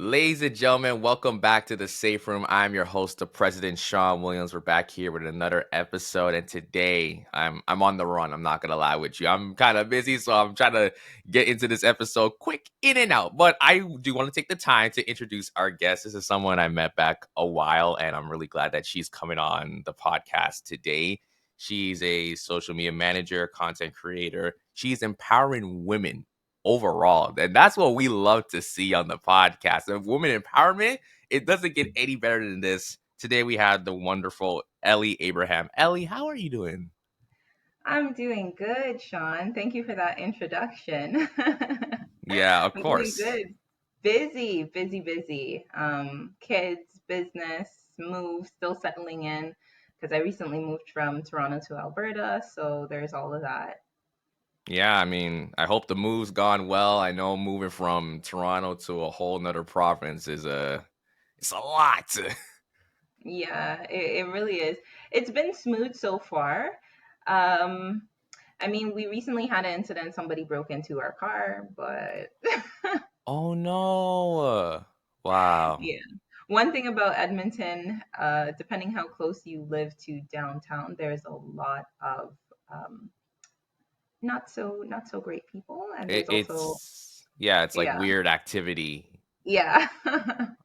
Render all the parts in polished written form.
Ladies and gentlemen, welcome back to the Safe Room. I'm your host, the President Shon Williams. We're back here with another episode, and today I'm on the run. I'm not gonna lie with you. I'm kind of busy, so I'm trying to get into this episode quick, in and out. But I do want to take the time to introduce our guest. This is someone I met back a while, and I'm really glad that she's coming on the podcast today. She's a social media manager, content creator. She's empowering women overall. And that's what we love to see on the podcast. And women empowerment, it doesn't get any better than this. Today we have the wonderful Ellie Abraham. Ellie, how are you doing? I'm doing good, Shon. Thank you for that introduction. Yeah, of I'm doing course. good. Busy, busy, busy. Kids, business, move, still settling in because I recently moved from Toronto to Alberta, so there's all of that. Yeah, I mean, I hope the move's gone well. I know moving from Toronto to a whole nother province is it's a lot. Yeah, it really is. It's been smooth so far. Um, I mean, we recently had an incident, somebody broke into our car, but Oh no. Wow. yeah. One thing about Edmonton, depending how close you live to downtown, there's a lot of not so great people, and It, there's also it's yeah, it's like yeah, weird activity. yeah,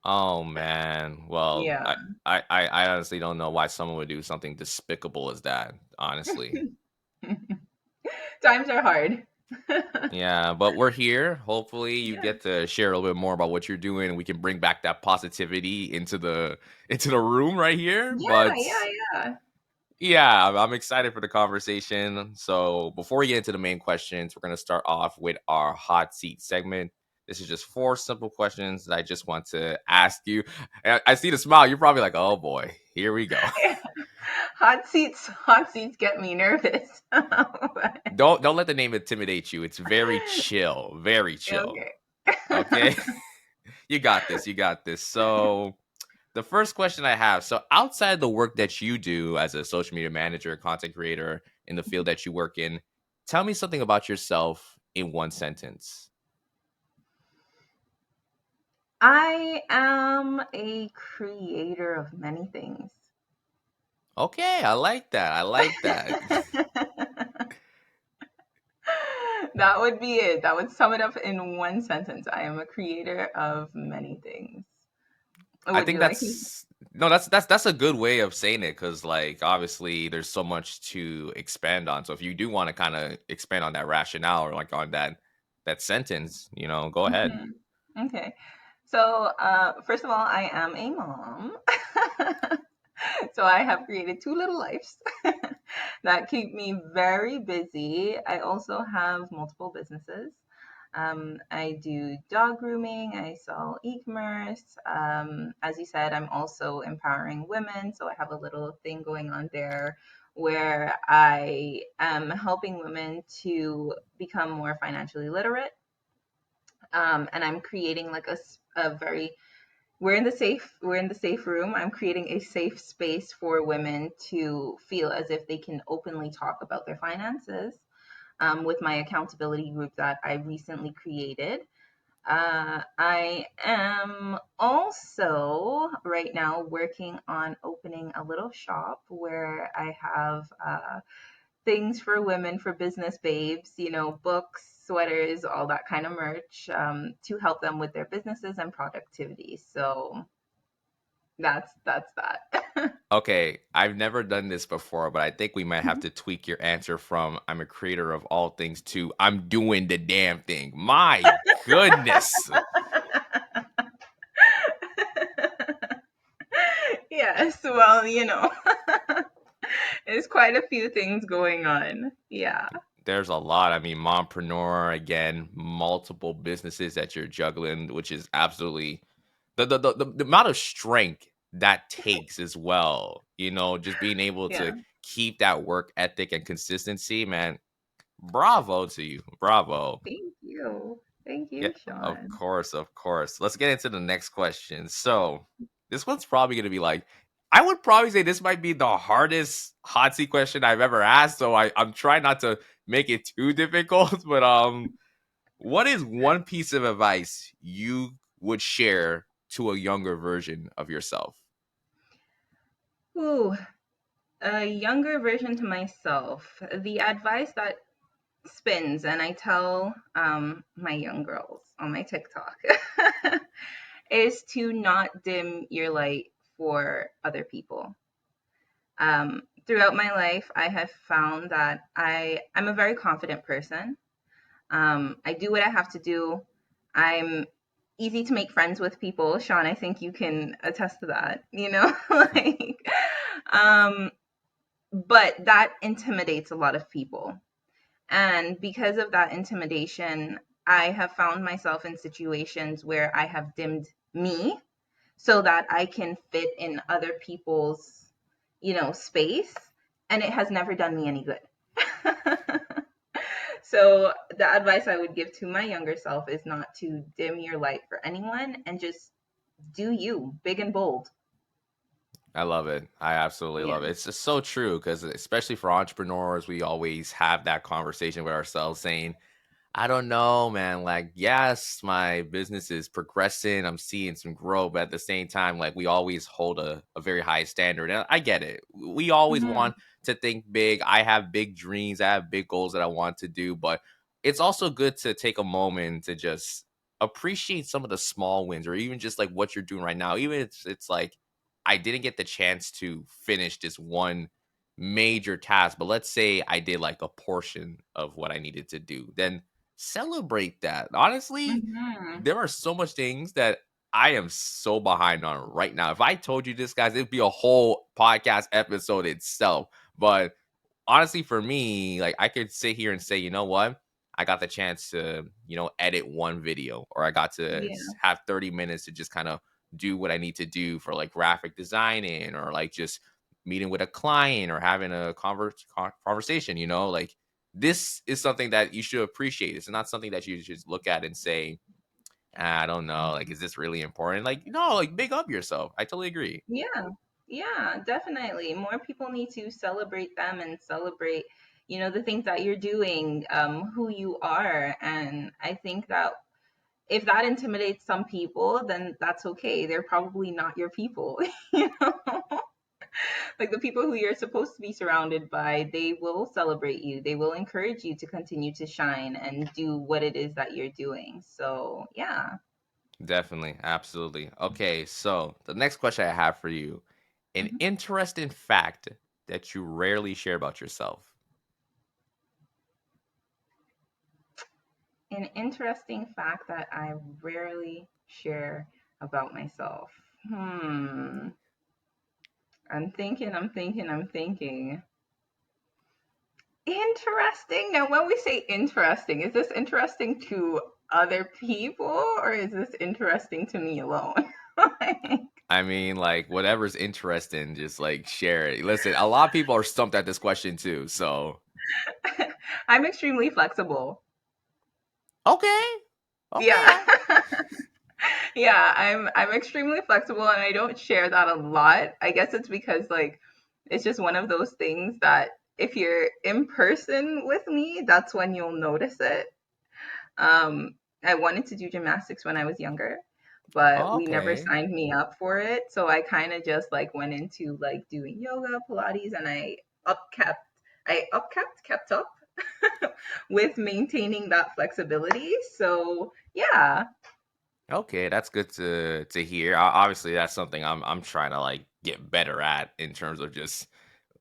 Oh man. Well, yeah. I honestly don't know why someone would do something despicable as that, honestly. Times are hard. Yeah, but we're here. Hopefully you Yeah, get to share a little bit more about what you're doing and we can bring back that positivity into the room right here. yeah, But yeah, yeah. yeah, I'm excited for the conversation. So before we get into the main questions, we're going to start off with our hot seat segment. This is just four simple questions that I just want to ask you. I see the smile. You're probably like, oh boy, here we go. Hot seats get me nervous. Don't let the name intimidate you. It's very chill, very chill. Okay. Okay, you got this. You got this. So the first question I have, so outside the work that you do as a social media manager, content creator in the field that you work in, tell me something about yourself in one sentence. I am a creator of many things. Okay, I like that. I like that. That would be it. That would sum it up in one sentence. I am a creator of many things. I Would think you like me? that's no, that's a good way of saying it because like obviously there's so much to expand on. So if you do want to kind of expand on that rationale or like on that sentence, go ahead. Mhm. Okay. So, first of all, I am a mom. So I have created two little lives that keep me very busy. I also have multiple businesses. I do dog grooming, I sell e-commerce. As you said, I'm also empowering women. So I have a little thing going on there where I am helping women to become more financially literate. And I'm creating like a very we're in the safe room. I'm creating a safe space for women to feel as if they can openly talk about their finances, with my accountability group that I recently created. I am also right now working on opening a little shop where I have things for women, for business babes, books, sweaters, all that kind of merch, to help them with their businesses and productivity. So that's that. Okay, I've never done this before, but I think we might have to tweak your answer from I'm a creator of all things to I'm doing the damn thing. My goodness. Yes, well, there's quite a few things going on. Yeah. There's a lot. I mean, mompreneur, again, multiple businesses that you're juggling, which is absolutely the amount of strength that takes as well. Just being able Yeah. to keep that work ethic and consistency, man. Bravo to you. Bravo. Thank you. Thank Yeah, you, of Sean. course, of course. Let's get into the next question. So, this one's probably going to be like, I would probably say this might be the hardest hot seat question I've ever asked. So I'm trying not to make it too difficult. But what is one piece of advice you would share to a younger version of yourself? Ooh, a younger version to myself. The advice that spins, and I tell my young girls on my TikTok, is to not dim your light for other people. Throughout my life, I have found that I'm a very confident person. I do what I have to do. I'm easy to make friends with people. Shon, I think you can attest to that, like, um, but that intimidates a lot of people. And because of that intimidation, I have found myself in situations where I have dimmed me so that I can fit in other people's, space. And it has never done me any good. So the advice I would give to my younger self is not to dim your light for anyone and just do you, big and bold. I love it. I absolutely Yeah. love it. It's just so true because, especially for entrepreneurs, we always have that conversation with ourselves saying, I don't know, man. Like, yes, my business is progressing. I'm seeing some growth, but at the same time, like, we always hold a very high standard. And I get it. We always Hmm. want to think big. I have big dreams. I have big goals that I want to do, but it's also good to take a moment to just appreciate some of the small wins or even just like what you're doing right now. Even if it's like, I didn't get the chance to finish this one major task, but let's say I did like a portion of what I needed to do, then celebrate that. Honestly, Hmm. there are so much things that I am so behind on right now. If I told you this, guys, it'd be a whole podcast episode itself. But honestly, for me, like I could sit here and say, you know what? I got the chance to, edit one video, or I got to Yeah. have 30 minutes to just kind of do what I need to do for like graphic designing or like just meeting with a client or having a conversation, like this is something that you should appreciate. It's not something that you just look at and say, I don't know, like, is this really important? Like, no, like, big up yourself. I totally agree. Yeah. Yeah, definitely. More people need to celebrate them and celebrate, the things that you're doing, who you are. And I think that if that intimidates some people, then that's okay. They're probably not your people. you know? Like the people who you're supposed to be surrounded by, they will celebrate you. They will encourage you to continue to shine and do what it is that you're doing. So, yeah. Definitely. Absolutely. Okay. So, the next question I have for you, an Mhm. interesting fact that you rarely share about yourself. An interesting fact that I rarely share about myself. Hmm. I'm thinking. Interesting. Now, when we say interesting, is this interesting to other people or is this interesting to me alone? Like, I mean, like, whatever's interesting, just like share it. Listen, a lot of people are stumped at this question too. So, I'm extremely flexible. okay. Okay. Yeah. Yeah, I'm extremely flexible and I don't share that a lot. I guess it's because like it's just one of those things that if you're in person with me, that's when you'll notice it. Um, I wanted to do gymnastics when I was younger, but we never Okay. signed me up for it. So I kind of just like went into like doing yoga, Pilates, and kept up with maintaining that flexibility. So yeah. Okay, that's good to hear. Obviously, that's something I'm trying to like get better at in terms of just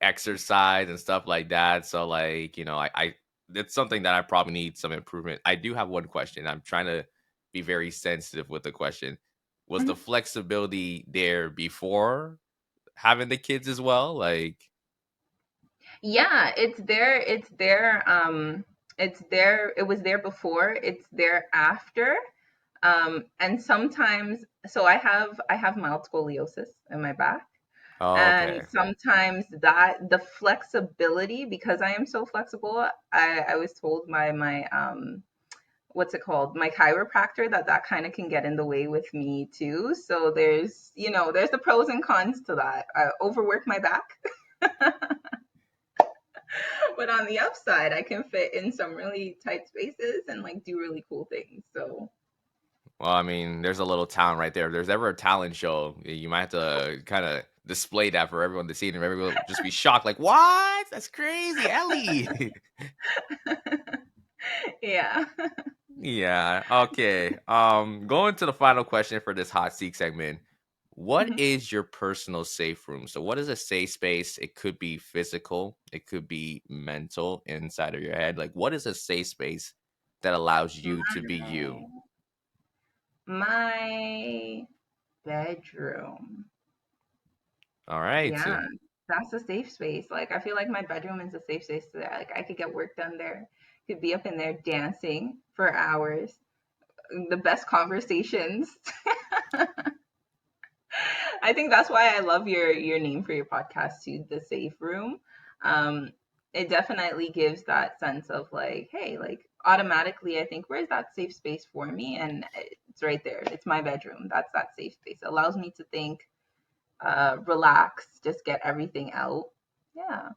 exercise and stuff like that. So like, I it's something that I probably need some improvement. I do have one question. I'm trying to be very sensitive with the question. Was the Mhm. flexibility there before having the kids as well? Like, Yeah, it's there. It was there before, it's there after. And sometimes, so I have mild scoliosis in my back. oh, And okay. sometimes that the flexibility, because I am so flexible, I was told by my what's it called? My chiropractor that kind of can get in the way with me too. So there's the pros and cons to that. I overwork my back. But on the upside, I can fit in some really tight spaces and like do really cool things. So Well, I mean, there's a little talent right there. If there's ever a talent show, you might have to kind of display that for everyone to see, and everyone will just be shocked, like, "What? That's crazy, Ellie." Yeah. Yeah. Okay. Going to the final question for this hot seat segment. What Mhm. is your personal safe room? So, what is a safe space? It could be physical, it could be mental inside of your head. Like, what is a safe space that allows you to be you? My bedroom. All right. Yeah, that's a safe space. Like I feel like my bedroom is a safe space so that like I could get work done there. Could be up in there dancing for hours. The best conversations. I think that's why I love your name for your podcast too, the safe room. Um, it definitely gives that sense of like, hey, like automatically, I think where's that safe space for me, and it's right there. It's my bedroom. That's that safe space. It allows me to think, relax, just get everything out. Yeah.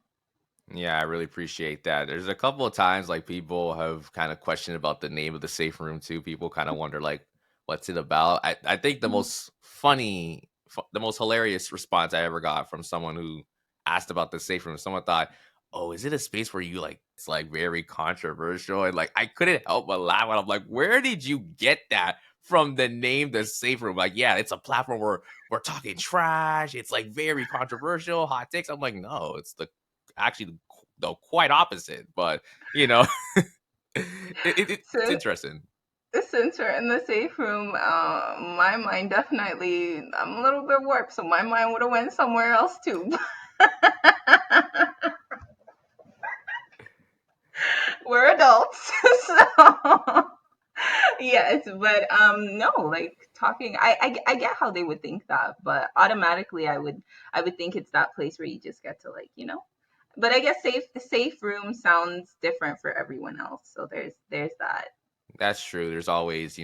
Yeah, I really appreciate that. There's a couple of times like people have kind of questioned about the name of the safe room too. People kind of wonder like, what's it about? I think the Mhm. most funny, the most hilarious response I ever got from someone who asked about the safe room. Someone thought, "Oh, is it a space where you like it's like very controversial?" And like I couldn't help but laugh. And I'm like, "Where did you get that from? The name, the safe room?" Like, yeah, it's a platform where we're talking trash. It's like very controversial, hot takes. I'm like, no, it's the actually the quite opposite, but you know, it's So interesting. since we're in the safe room, my mind definitely, I'm a little bit warped, so my mind would have went somewhere else too. We're adults, so yes, but no, like talking, I get how they would think that, but automatically I would think it's that place where you just get to like, but I guess safe room sounds different for everyone else, so there's that. That's true. There's always,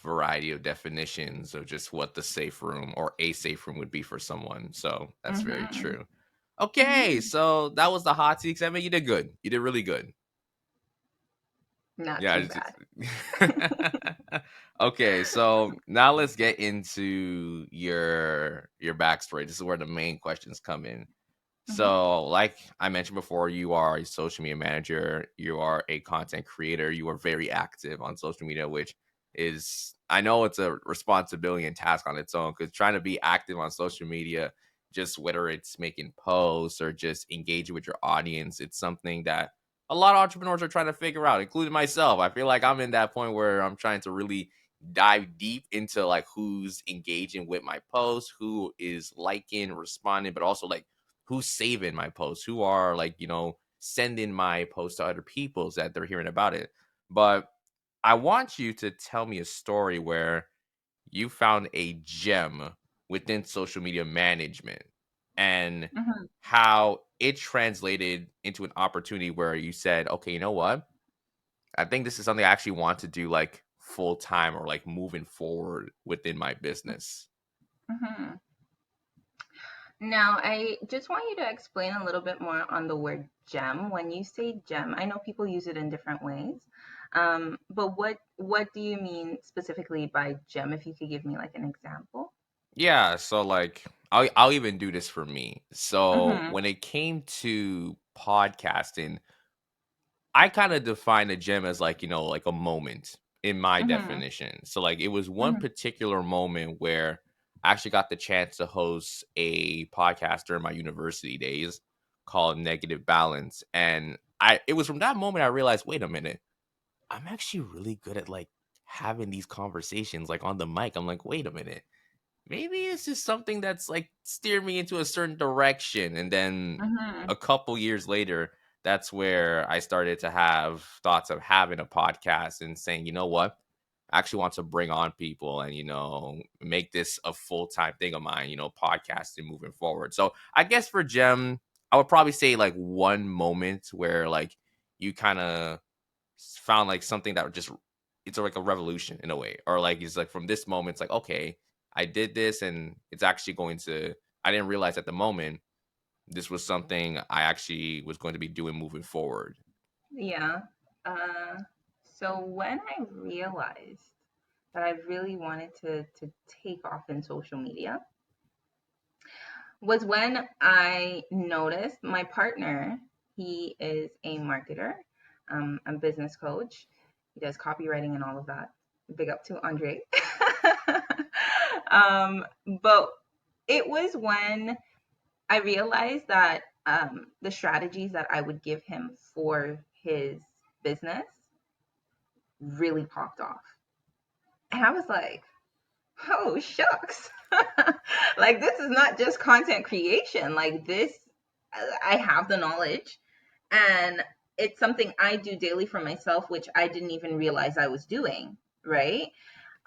variety of definitions of just what the safe room or a safe room would be for someone. So that's very Hmm. true. Okay, Hmm. so that was the hot seat segment. You did good. You did really good. Not Yeah. too It's bad. okay, so now let's get into your backstory. This is where the main questions come in. Hmm. So, like I mentioned before, you are a social media manager, you are a content creator, you are very active on social media, which is, I know it's a responsibility and task on its own because trying to be active on social media, just whether it's making posts or just engaging with your audience, it's something that a lot of entrepreneurs are trying to figure out, including myself. I feel like I'm in that point where I'm trying to really dive deep into like who's engaging with my posts, who is liking, responding, but also like who's saving my posts, who are like, sending my posts to other people's that they're hearing about it. But I want you to tell me a story where you found a gem within social media management and Hmm. how it translated into an opportunity where you said, okay, you know what? I think this is something I actually want to do like full time or like moving forward within my business. Hmm. Now, I just want you to explain a little bit more on the word gem. When you say gem, I know people use it in different ways. But what do you mean specifically by gem? If you could give me like an example. Yeah, so like I'll even do this for me. So Mm-hmm. when it came to podcasting, I kind of define a gem as like, like a moment in my Mm-hmm. definition. So like it was one Mm-hmm. particular moment where I actually got the chance to host a podcast during my university days called Negative Balance. And it was from that moment I realized, wait a minute, I'm actually really good at like having these conversations like on the mic. I'm like, wait a minute, maybe it's just something that's like steered me into a certain direction. And then Mm-hmm. a couple years later, that's where I started to have thoughts of having a podcast and saying, you know what? I actually want to bring on people and, make this a full time thing of mine, podcasting moving forward. So I guess for Jem, I would probably say like one moment where like you kind of found like something that would just it's like a revolution in a way, or like it's like from this moment it's like, okay, I did this and it's actually going to, I didn't realize at the moment this was something I actually was going to be doing moving forward. Yeah. Uh, so when I realized that I really wanted to take off in social media was when I noticed my partner, he is a marketer, a business coach. He does copywriting and all of that. Big up to Andre. But it was when I realized that the strategies that I would give him for his business really popped off. And I was like, oh, shucks. Like, this is not just content creation. Like, this, I have the knowledge, and it's something I do daily for myself, which I didn't even realize I was doing. Right.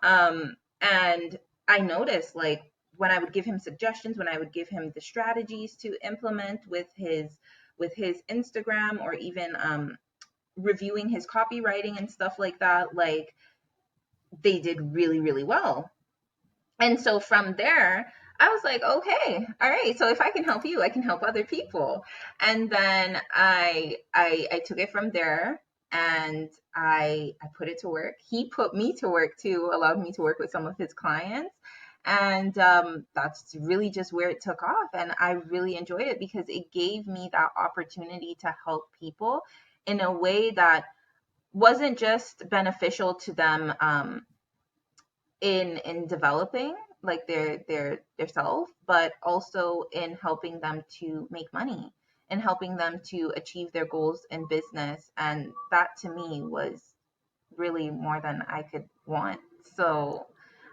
And I noticed, like, when I would give him suggestions, when I would give him the strategies to implement with his Instagram, or even reviewing his copywriting and stuff like that, like, they did really, really well. And so from there, I was like, okay, all right. So if I can help you, I can help other people. And then I took it from there, and I put it to work. He put me to work too, allowed me to work with some of his clients. And that's really just where it took off. And I really enjoyed it because it gave me that opportunity to help people in a way that wasn't just beneficial to them, in developing like their self, but also in helping them to make money and helping them to achieve their goals in business. And that to me was really more than I could want. So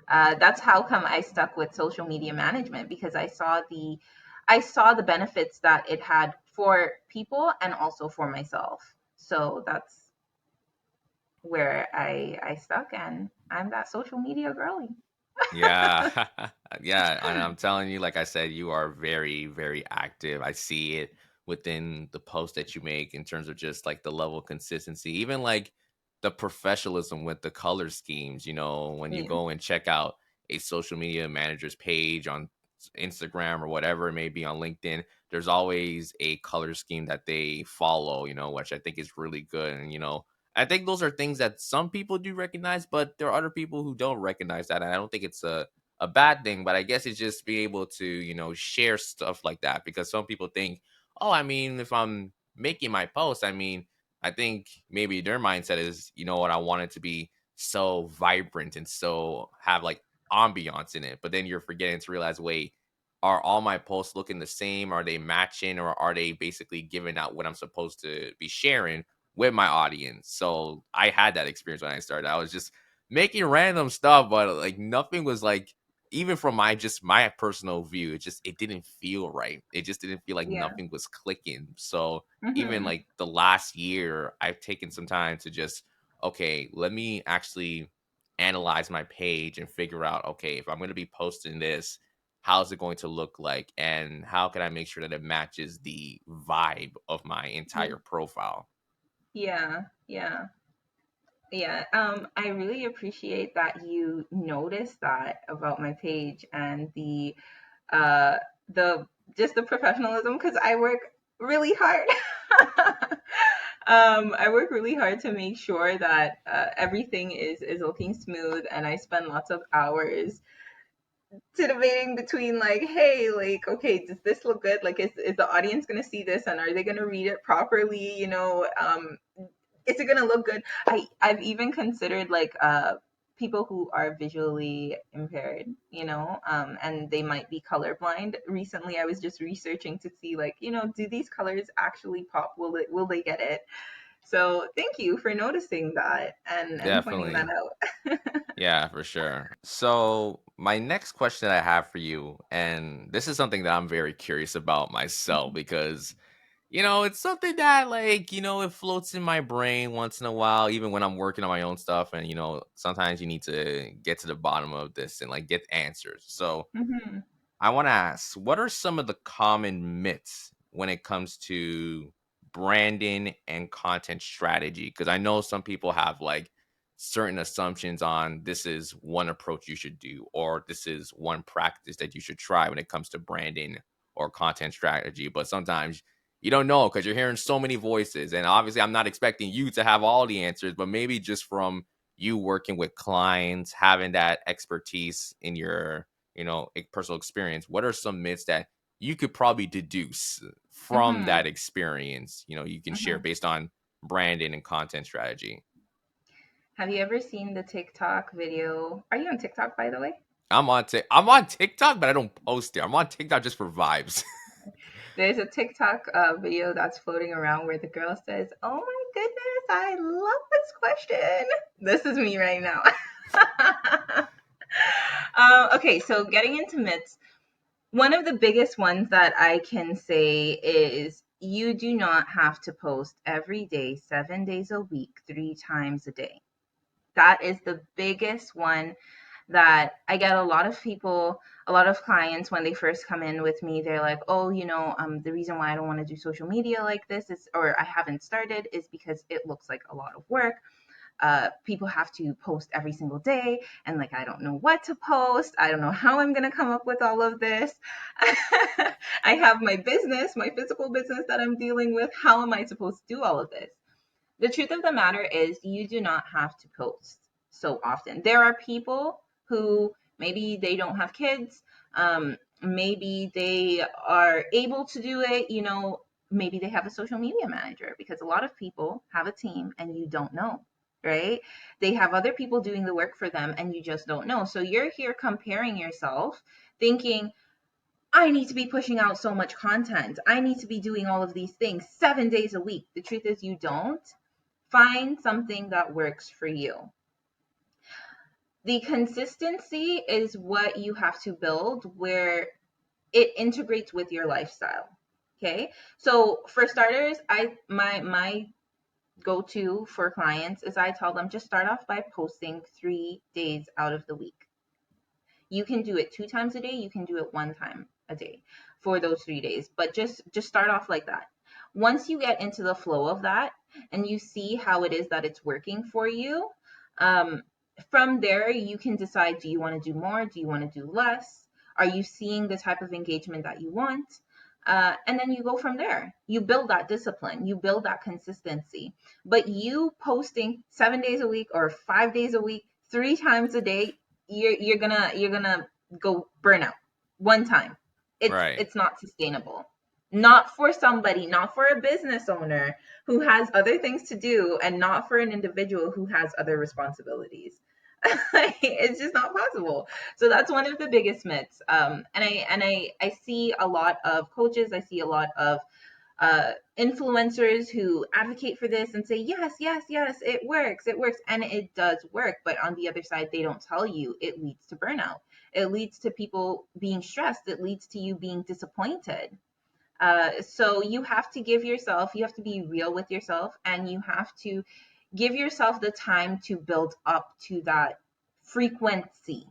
that's how come I stuck with social media management, because I saw the benefits that it had for people and also for myself. So that's where I stuck, and I'm that social media girly. Yeah. Yeah, and I'm telling you, like I said, you are very, very active. I see it within the post that you make in terms of just like the level of consistency, even like the professionalism with the color schemes. When you Yeah. go and check out a social media manager's page on Instagram or whatever it may be on LinkedIn, there's always a color scheme that they follow, which I think is really good. And, I think those are things that some people do recognize, but there are other people who don't recognize that. And I don't think it's a bad thing, but I guess it's just being able to, share stuff like that, because some people think, oh, I mean, if I'm making my post, I mean, I think maybe their mindset is, what, I want it to be so vibrant and so have like ambiance in it. But then you're forgetting to realize, wait, are all my posts looking the same? Are they matching, or are they basically giving out what I'm supposed to be sharing with my audience? So I had that experience when I started. I was just making random stuff, but like nothing was like, even from my personal view, it didn't feel right. It just didn't feel like Yeah. nothing was clicking. So even Hmm. like the last year, I've taken some time to just, okay, let me actually analyze my page and figure out, okay, if I'm going to be posting this, how's it going to look like, and how can I make sure that it matches the vibe of my entire profile? Yeah. Yeah. Yeah. I really appreciate that you noticed that about my page, and uh the just the professionalism, because I work really hard. I work really hard to make sure that everything is looking smooth, and I spend lots of hours to debating between, like, hey, like, okay, does this look good? Like, is the audience gonna see this, and are they gonna read it properly? Is it gonna look good? I've even considered, like, people who are visually impaired, and they might be colorblind. Recently, I was just researching to see, like, do these colors actually pop? Will they get it? So thank you for noticing that and pointing that Definitely. out. Yeah, for sure. So, my next question that I have for you, and this is something that I'm very curious about myself, because, it's something that, like, it floats in my brain once in a while, even when I'm working on my own stuff. And, sometimes you need to get to the bottom of this and, like, get answers. So, Hmm. I want to ask, what are some of the common myths when it comes to branding and content strategy? Because I know some people have like certain assumptions on, this is one approach you should do, or this is one practice that you should try when it comes to branding or content strategy. But sometimes you don't know because you're hearing so many voices. And obviously, I'm not expecting you to have all the answers, but maybe just from you working with clients, having that expertise in your, personal experience, what are some myths that you could probably deduce from Mm-hmm. that experience, you can share Mm-hmm. based on branding and content strategy? Have you ever seen the TikTok video? Are you on TikTok, by the way? I'm on TikTok, but I don't post there. I'm on TikTok just for vibes. There's a TikTok video that's floating around where the girl says, "Oh my goodness, I love this question." This is me right now. Okay, so getting into myths, one of the biggest ones that I can say is you do not have to post every day, 7 days a week, 3 times a day. That is the biggest one that I get a lot of people, a lot of clients when they first come in with me, they're like, oh, the reason why I don't want to do social media like this is, or I haven't started, is because it looks like a lot of work. People have to post every single day, and like, I don't know what to post. I don't know how I'm going to come up with all of this. I have my business, my physical business that I'm dealing with. How am I supposed to do all of this? The truth of the matter is you do not have to post so often. There are people who maybe they don't have kids, maybe they are able to do it, maybe they have a social media manager, because a lot of people have a team and you don't know, right? They have other people doing the work for them and you just don't know. So you're here comparing yourself, thinking, I need to be pushing out so much content. I need to be doing all of these things 7 days a week. The truth is, you don't. Find something that works for you. The consistency is what you have to build where it integrates with your lifestyle. Okay? So for starters, my go-to for clients is I tell them just start off by posting 3 days out of the week. You can do it 2 times a day, you can do it 1 time a day for those 3 days, but just start off like that. Once you get into the flow of that and you see how it is that it's working for you, um, from there you can decide, do you want to do more, do you want to do less, are you seeing the type of engagement that you want, and then you go from there. You build that discipline, you build that consistency. But you posting 7 days a week or 5 days a week, 3 times a day, you're gonna go burnout 1 time. it's Right. it's not sustainable, not for somebody, not for a business owner who has other things to do, and not for an individual who has other responsibilities. It's just not possible. So that's one of the biggest myths. And I see a lot of coaches, I see a lot of influencers who advocate for this and say, yes, yes, yes, it works, and it does work. But on the other side, they don't tell you it leads to burnout. It leads to people being stressed. It leads to you being disappointed. So you have to give yourself, you have to be real with yourself, and you have to give yourself the time to build up to that frequency,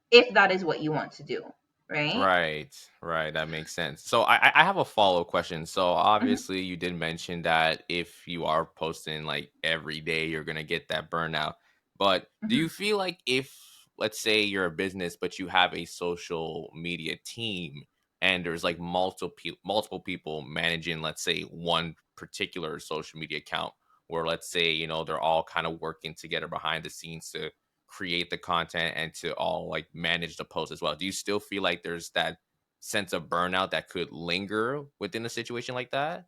if that is what you want to do, right? Right, right. That makes sense. So I have a follow question. So Mm-hmm, obviously you did mention that if you are posting like every day, you're gonna get that burnout. But do mm-hmm, you feel like if, let's say you're a business, but you have a social media team and there's like multiple people managing, let's say, one particular social media account, where let's say, they're all kind of working together behind the scenes to create the content and to all like manage the post as well. Do you still feel like there's that sense of burnout that could linger within a situation like that?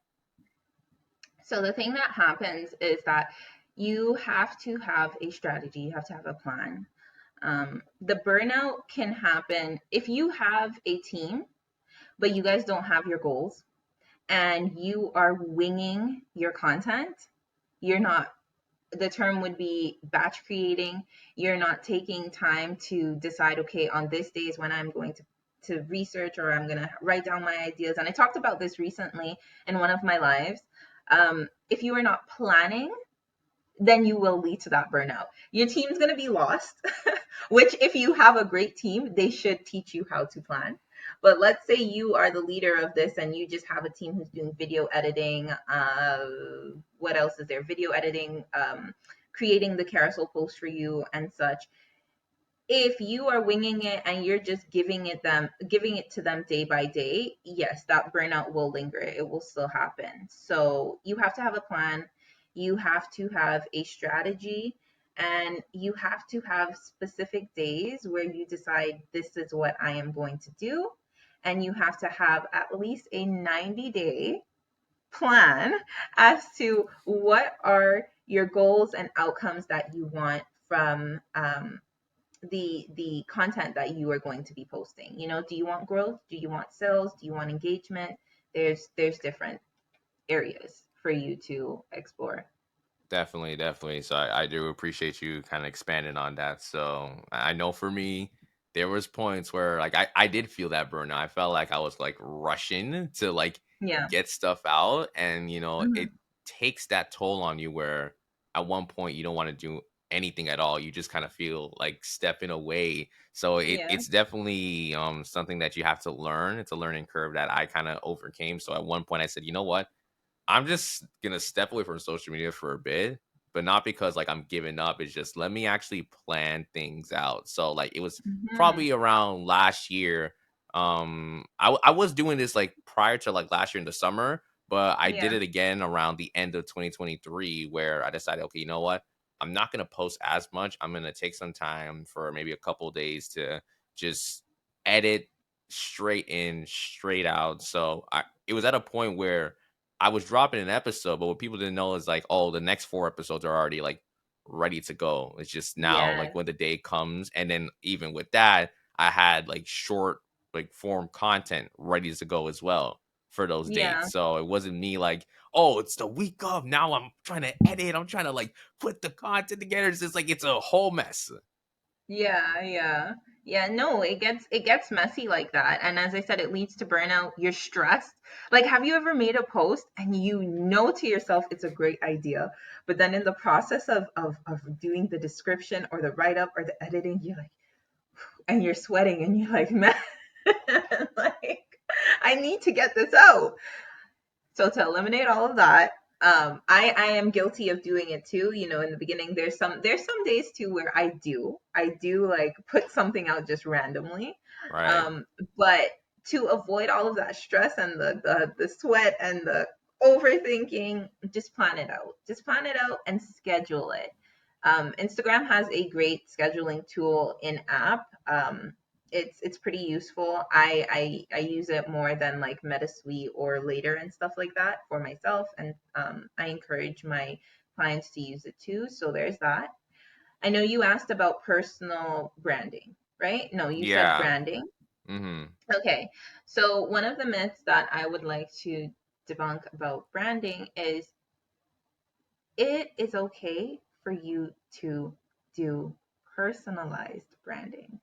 So the thing that happens is that you have to have a strategy, you have to have a plan. The burnout can happen if you have a team, but you guys don't have your goals and you are winging your content. You're not, the term would be batch creating. You're not taking time to decide, okay, on this day is when I'm going to research, or I'm going to write down my ideas. And I talked about this recently in one of my lives. If you are not planning, then you will lead to that burnout. Your team's going to be lost, which, if you have a great team, they should teach you how to plan. But let's say you are the leader of this and you just have a team who's doing video editing. What else is there? Video editing, creating the carousel post for you and such. If you are winging it and you're just giving it to them day by day, yes, that burnout will linger. It will still happen. So you have to have a plan. You have to have a strategy, And you have to have specific days where you decide this is what I am going to do. And you have to have at least a 90-day plan as to what are your goals and outcomes that you want from the content that you are going to be posting. You know, do you want growth? Do you want sales? Do you want engagement? There's different areas for you to explore. Definitely, definitely. So I do appreciate you kind of expanding on that. So I know for me, there was points where like I did feel that burnout. I felt like I was like rushing to like Yeah. get stuff out, and it Mhm. takes that toll on you where at one point you don't want to do anything at all. You just kind of feel like stepping away. So Yeah. it's definitely something that you have to learn. It's a learning curve that I kind of overcame. So at one point I said, you know what? I'm just gonna step away from social media for a bit, but not because like I'm giving up. It's just let me actually plan things out. So like it was Mhm. probably around last year. I was doing this like prior to like last year in the summer, but I did Yeah. it again around the end of 2023 where I decided, okay, you know what? I'm not gonna post as much. I'm gonna take some time for maybe a couple days to just edit straight in, straight out. So it was at a point where I was dropping an episode, but what people didn't know is like, oh, the next 4 episodes are already like ready to go. It's just now like Yes. when the day comes, and then even with that, I had like short like form content ready to go as well for those Yeah. dates. So it wasn't me like, oh, it's the week of now. I'm trying to edit. I'm trying to like put the content together. It's just like it's a whole mess. Yeah, yeah. Yeah, no, it gets messy like that. And as I said, it leads to burnout. You're stressed. Like, have you ever made a post and you know to yourself it's a great idea, but then in the process of doing the description or the write-up or the editing, you're like, and you're sweating and you're like, man, like, I need to get this out. So to eliminate all of that, I am guilty of doing it too. You know, in the beginning, there's some days too where I do like put something out just randomly, Right. um, but to avoid all of that stress and the sweat and the overthinking, just plan it out. Just plan it out and schedule it. Instagram has a great scheduling tool in app. It's pretty useful. I use it more than like MetaSuite or Later and stuff like that for myself, and I encourage my clients to use it too. So there's that. I know you asked about personal branding, right? No, you said Yeah. branding. Mm-hmm. Okay, so one of the myths that I would like to debunk about branding is it is okay for you to do personalized branding.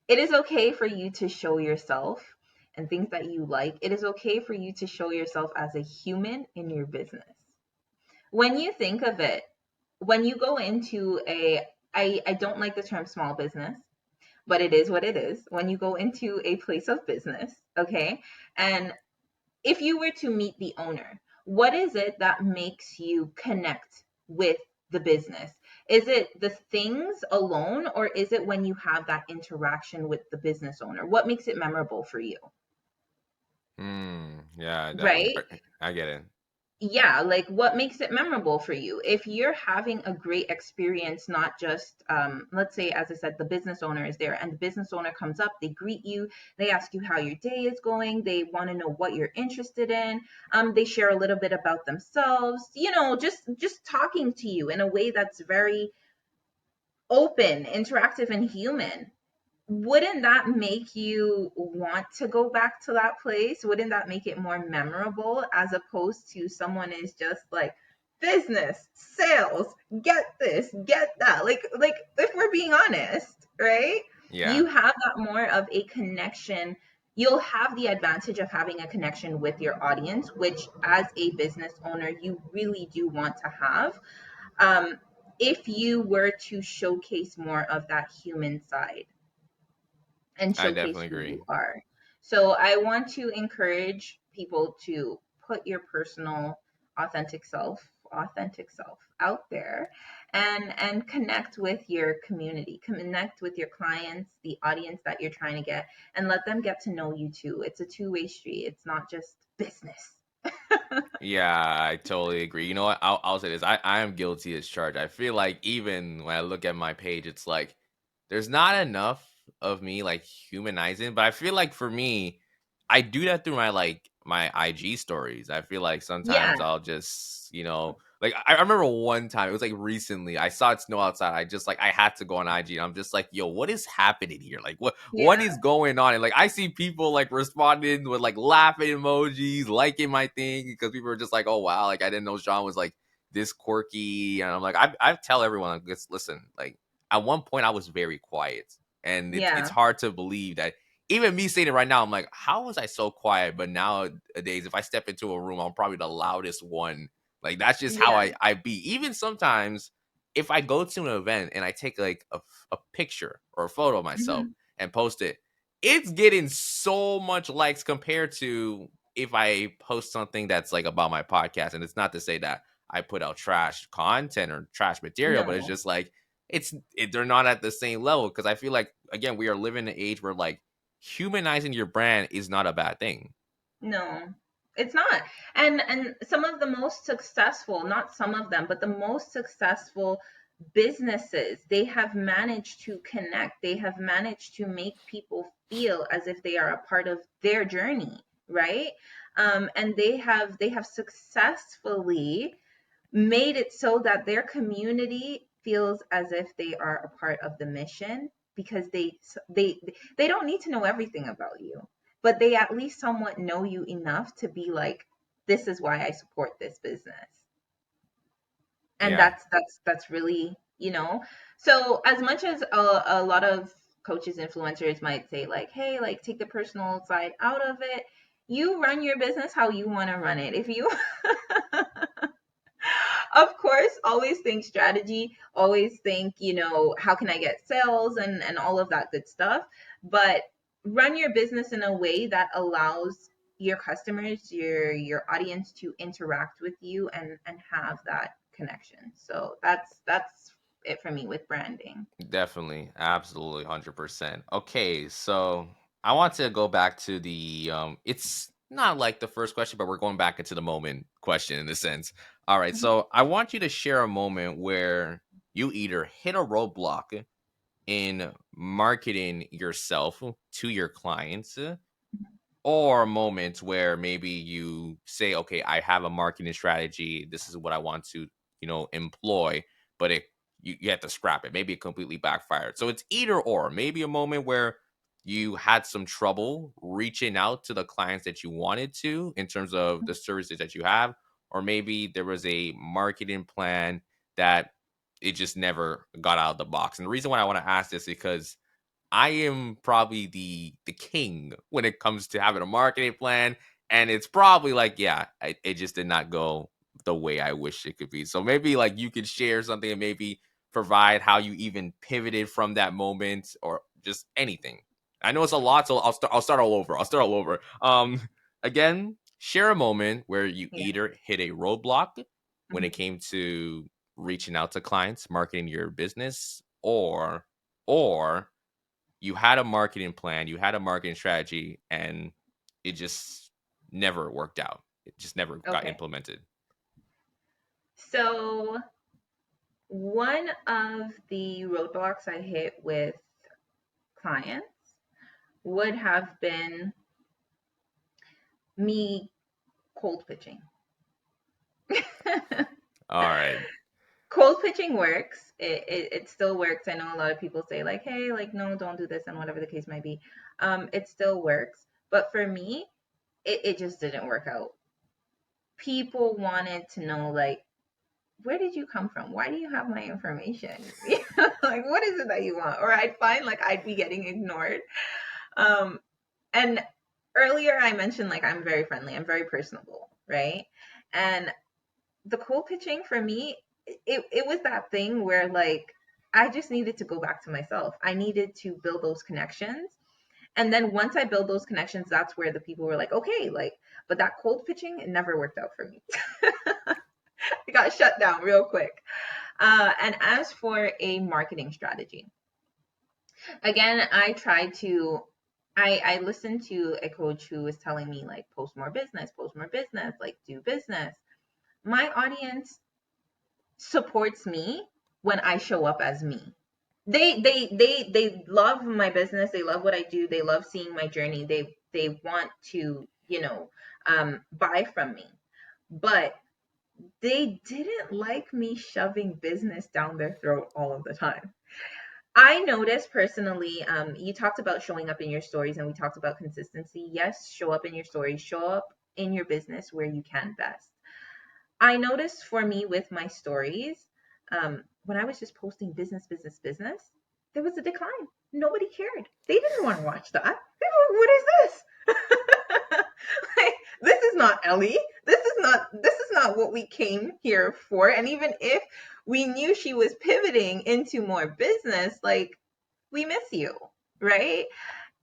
It is okay for you to show yourself and things that you like. It is okay for you to show yourself as a human in your business. When you think of it, when you go into I don't like the term small business, but it is what it is. When you go into a place of business, okay, and if you were to meet the owner, what is it that makes you connect with the business? Is it the things alone, or is it when you have that interaction with the business owner? What makes it memorable for you? Yeah, definitely. Right? I get it. Yeah, like what makes it memorable for you? If you're having a great experience, not just let's say, as I said, the business owner is there and the business owner comes up, they greet you, they ask you how your day is going, they want to know what you're interested in, they share a little bit about themselves, just talking to you in a way that's very open, interactive, and human. Wouldn't that make you want to go back to that place? Wouldn't that make it more memorable as opposed to someone is just like business, sales, get this, get that. Like if we're being honest, right? Yeah, You have that more of a connection. You'll have the advantage of having a connection with your audience, which as a business owner, you really do want to have. Um, if you were to showcase more of that human side and I showcase definitely who you agree. are. So I want to encourage people to put your personal authentic self out there and connect with your community, connect with your clients, the audience that you're trying to get, and let them get to know you too. It's a two-way street. It's not just business. Yeah, I totally agree. You know what? I'll say this. I am guilty as charged. I feel like even when I look at my page, it's like there's not enough of me like humanizing. But I feel like for me, I do that through my IG stories. I feel like Yeah, sometimes I'll just, like I remember one time, it was like recently, I saw it snow outside. I just like I had to go on IG and I'm just like, yo, what is happening here? Like what yeah, is going on? And like I see people like responding with like laughing emojis, liking my thing because people are just like, oh wow, like I didn't know Sean was like this quirky. And I'm like, I tell everyone, like, listen, like at one point I was very quiet. And it's yeah, hard to believe that even me saying it right now, I'm like, how was I so quiet? But nowadays, if I step into a room, I'm probably the loudest one. Like that's just how yeah. I be. Even sometimes if I go to an event and I take like a picture or a photo of myself Hmm. and post it, it's getting so much likes compared to if I post something that's like about my podcast. And it's not to say that I put out trash content or trash material, but it's No, just like they're not at the same level because I feel like again we are living in an age where like humanizing your brand is not a bad thing. no, it's not. And some of the most successful, not some of them, but the most successful businesses, they have managed to connect. They have managed to make people feel as if they are a part of their journey, right? And they have successfully made it so that their community feels as if they are a part of the mission because they they don't need to know everything about you, but they at least somewhat know you enough to be like, this is why I support this business. And Yeah, that's really, so as much as a lot of coaches, influencers might say like, hey, like take the personal side out of it, you run your business how you want to run it. If you of course, always think strategy, always think, how can I get sales and all of that good stuff. But run your business in a way that allows your customers, your audience to interact with you and have that connection. So that's it for me with branding. definitely, absolutely, 100%. Okay, so I want to go back to the it's not like the first question, but we're going back into the moment question in a sense. All right, Mhm. so I want you to share a moment where you either hit a roadblock in marketing yourself to your clients, or moments where maybe you say, okay, I have a marketing strategy, this is what I want to employ, but you have to scrap it, maybe it completely backfired. So it's either or, maybe a moment where you had some trouble reaching out to the clients that you wanted to in terms of the services that you have, or maybe there was a marketing plan that it just never got out of the box. And the reason why I want to ask this is because I am probably the king when it comes to having a marketing plan, and it's probably like, yeah, it just did not go the way I wish it could be. So maybe like you could share something and maybe provide how you even pivoted from that moment, or just anything. I know it's a lot, so I'll start all over. I'll start all over. Again, share a moment where you Yeah. either hit a roadblock when it Mhm. came to reaching out to clients, marketing your business, or you had a marketing plan, you had a marketing strategy, and it just never worked out. It just never got Okay. implemented. So one of the roadblocks I hit with clients would have been me cold pitching. All right. Cold pitching works. It still works. I know a lot of people say like, hey, like no, don't do this, and whatever the case might be. It still works. But for me, it just didn't work out. People wanted to know like, where did you come from? Why do you have my information? Like what is it that you want? Or I'd find like I'd be getting ignored. Um, and earlier I mentioned like I'm very friendly, I'm very personable, right? And the cool pitching for me, it was that thing where like I just needed to go back to myself. I needed to build those connections. And then once I build those connections, that's where the people were like, okay, like, but that cold pitching, it never worked out for me. It got shut down real quick. And as for a marketing strategy, again, I listened to a coach who was telling me like post more business, like do business. My audience supports me when I show up as me. They love my business. They love what I do. They love seeing my journey. They want to, buy from me. But they didn't like me shoving business down their throat all of the time. I noticed personally, you talked about showing up in your stories and we talked about consistency. Yes, show up in your stories, show up in your business where you can best. I noticed for me with my stories, when I was just posting business, business, business, there was a decline. Nobody cared. They didn't want to watch that. They were, what is this? Like, this is not Ellie. This is not what we came here for. And even if we knew she was pivoting into more business, like, we miss you, right?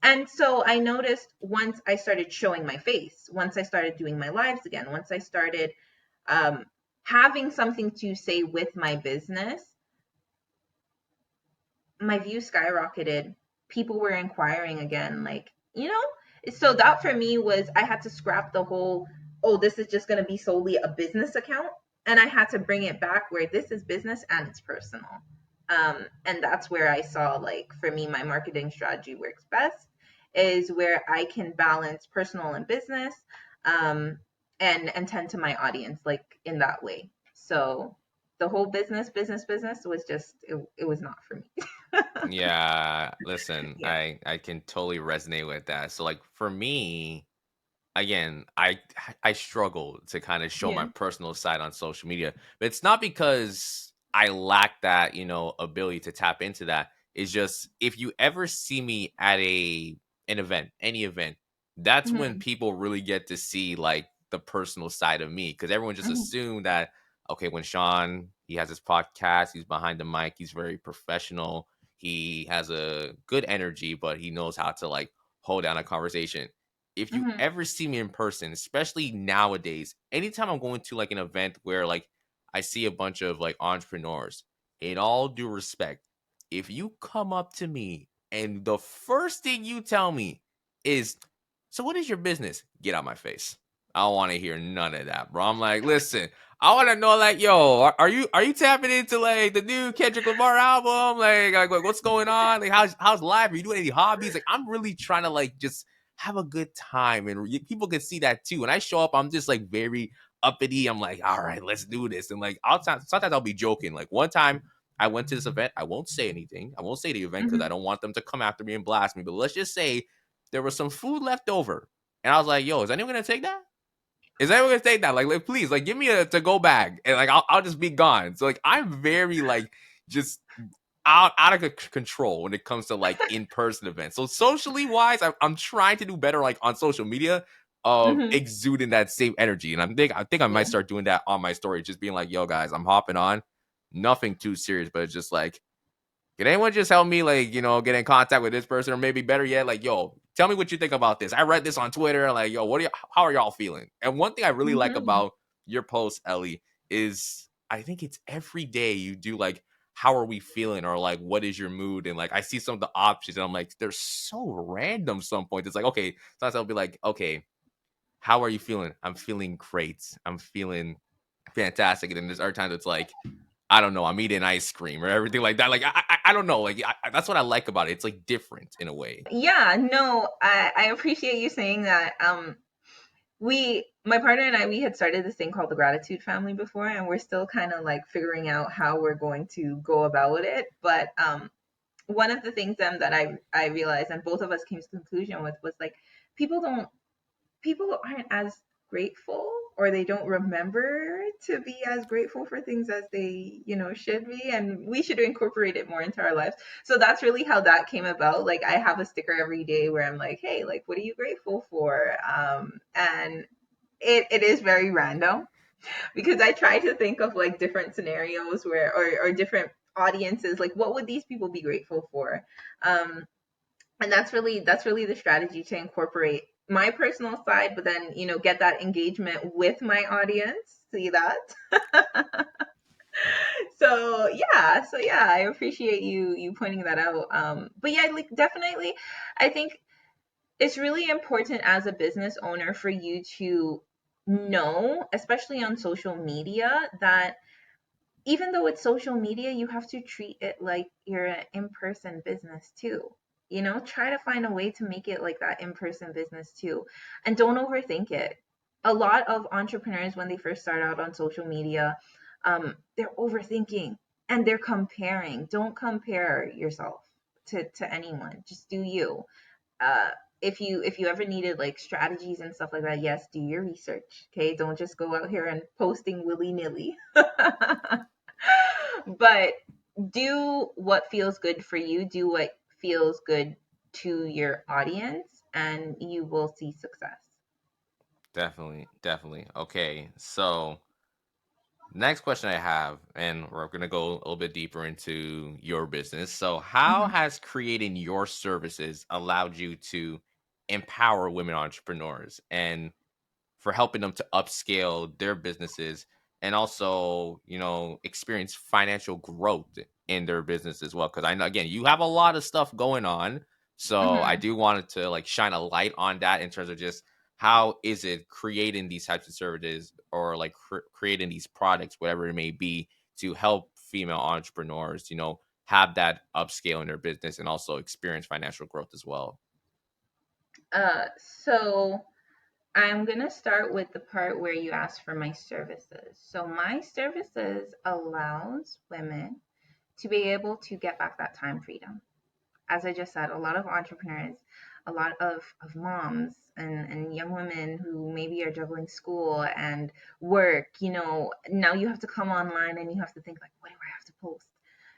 And so I noticed once I started showing my face, once I started doing my lives again, once I started um, having something to say with my business, my views skyrocketed. People were inquiring again, like, so that for me was I had to scrap the whole, oh, this is just going to be solely a business account. And I had to bring it back where this is business and it's personal. And that's where I saw, like, for me, my marketing strategy works best is where I can balance personal and business, um, and tend to my audience like in that way. So the whole business was just it was not for me. Yeah, listen, Yeah. I can totally resonate with that. So like for me, again, I struggle to kind of show my Yeah. personal side on social media. But it's not because I lack that, ability to tap into that. It's just if you ever see me at an event, any event, that's when Hmm. people really get to see like the personal side of me. Cause everyone just Hmm. assumed that, okay, when Sean he has his podcast, he's behind the mic, he's very professional, he has a good energy, but he knows how to like hold down a conversation. If you Hmm. ever see me in person, especially nowadays, anytime I'm going to like an event where like I see a bunch of like entrepreneurs, in all due respect, if you come up to me and the first thing you tell me is, so what is your business? Get out my face. I don't want to hear none of that, bro. I'm like, listen, I want to know, like, yo, are you tapping into like the new Kendrick Lamar album? Like what's going on? Like, how's life? Are you doing any hobbies? Like, I'm really trying to like just have a good time, and people can see that too. When I show up, I'm just like very uppity. I'm like, all right, let's do this, and like, sometimes I'll be joking. Like one time, I went to this event. I won't say anything. I won't say the event because I Hmm. don't want them to come after me and blast me. But let's just say there was some food left over, and I was like, yo, is anyone gonna take that? Is anyone gonna take that? Like please, like, give me a to go bag, and like I'll just be gone. So like, I'm very like just out of control when it comes to like in person events. So socially wise, I'm trying to do better like on social media of Hmm. exuding that same energy, and I think I might Yeah. start doing that on my story, just being like, yo guys, I'm hopping on, nothing too serious, but it's just like, can anyone just help me, like, get in contact with this person? Or maybe better yet, like, yo, tell me what you think about this. I read this on Twitter. Like, yo, how are y'all feeling? And one thing I really like Hmm. about your post, Ellie, is I think it's every day you do like, how are we feeling? Or like, what is your mood? And like, I see some of the options and I'm like, they're so random some point. It's like, okay, sometimes I'll be like, okay, how are you feeling? I'm feeling great. I'm feeling fantastic. And then there's other times it's like, I don't know, I'm eating ice cream or everything like that. Like I don't know. Like that's what I like about it. It's like different in a way. Yeah, no, I appreciate you saying that. My partner and I, we had started this thing called the Gratitude Family before, and we're still kind of like figuring out how we're going to go about it. But one of the things that I realized, and both of us came to the conclusion with, was like people don't people aren't as grateful, or they don't remember to be as grateful for things as they should be, and we should incorporate it more into our lives. So that's really how that came about. Like, I have a sticker every day where I'm like, hey, like, what are you grateful for? And it is very random, because I try to think of like different scenarios where, or different audiences, like what would these people be grateful for. um and that's really the strategy, to incorporate my personal side, but then get that engagement with my audience. See that? So yeah, I appreciate you pointing that out. But yeah, like, definitely, I think it's really important as a business owner for you to know, especially on social media, that even though it's social media, you have to treat it like you're an in-person business too. You know, try to find a way to make it like that in-person business too. And don't overthink it. A lot of entrepreneurs, when they first start out on social media, they're overthinking and they're comparing. Don't compare yourself to anyone. Just do you. uh if you ever needed like strategies and stuff like that, yes, do your research. Okay, don't just go out here and posting willy-nilly. But do what feels good for you, do what feels good to your audience, and you will see success. Definitely, definitely. Okay, so next question I have, and we're going to go a little bit deeper into your business. So, how Mhm. has creating your services allowed you to empower women entrepreneurs and for helping them to upscale their businesses and also, experience financial growth in their business as well? Because I know, again, you have a lot of stuff going on. So I Mhm. do want to like shine a light on that in terms of just how is it creating these types of services or like creating these products, whatever it may be, to help female entrepreneurs, have that upscale in their business and also experience financial growth as well. So I'm gonna start with the part where you asked for my services. So my services allows women to be able to get back that time freedom. As I just said, a lot of entrepreneurs, a lot of moms and young women who maybe are juggling school and work, now you have to come online and you have to think like, what do I have to post?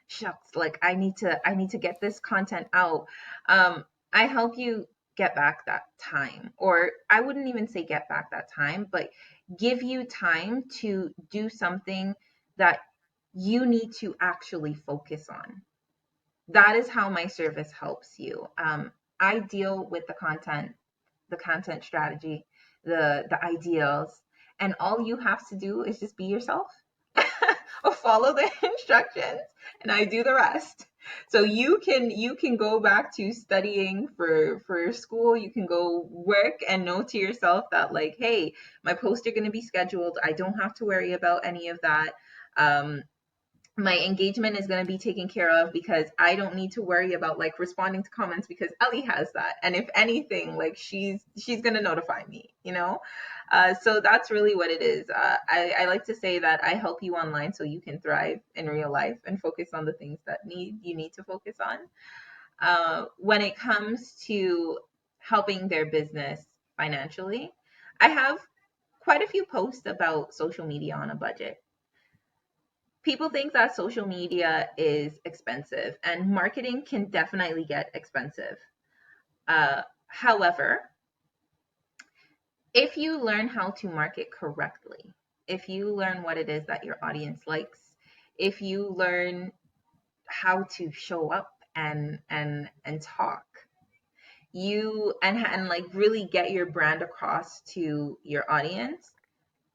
Shucks, like I need to get this content out. I help you get back that time, or I wouldn't even say get back that time, but give you time to do something that you need to actually focus on. That is how my service helps you. I deal with the content strategy, the ideals, and all you have to do is just be yourself or follow the instructions, and I do the rest. So you can go back to studying for school. You can go work and know to yourself that like, hey, my posts are going to be scheduled. I don't have to worry about any of that. My engagement is going to be taken care of because I don't need to worry about like responding to comments because Ellie has that. And if anything, like she's going to notify me. So that's really what it is. I like to say that I help you online so you can thrive in real life and focus on the things that you need to focus on. When it comes to helping their business financially, I have quite a few posts about social media on a budget. People think that social media is expensive, and marketing can definitely get expensive. However, if you learn how to market correctly, if you learn what it is that your audience likes, if you learn how to show up and talk, you and like really get your brand across to your audience,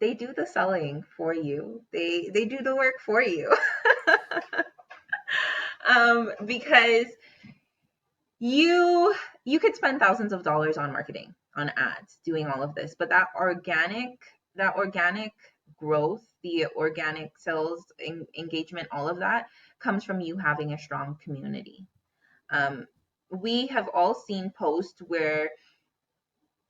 they do the selling for you. They do the work for you. Because you could spend thousands of dollars on marketing, on ads, doing all of this, but that organic growth, the organic sales engagement, all of that comes from you having a strong community. um, we have all seen posts where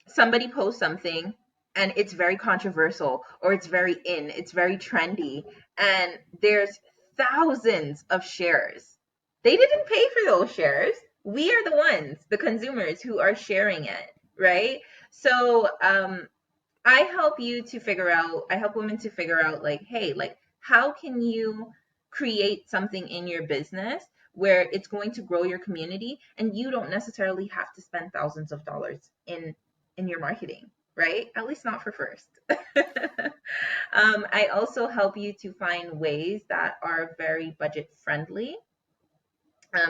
somebody posts something and it's very controversial or it's very it's very trendy, and there's thousands of shares. They didn't pay for those shares. We are the ones, the consumers, who are sharing it, right? So I help women to figure out like, hey, like how can you create something in your business where it's going to grow your community and you don't necessarily have to spend thousands of dollars in your marketing, right? At least not for first. I also help you to find ways that are very budget friendly.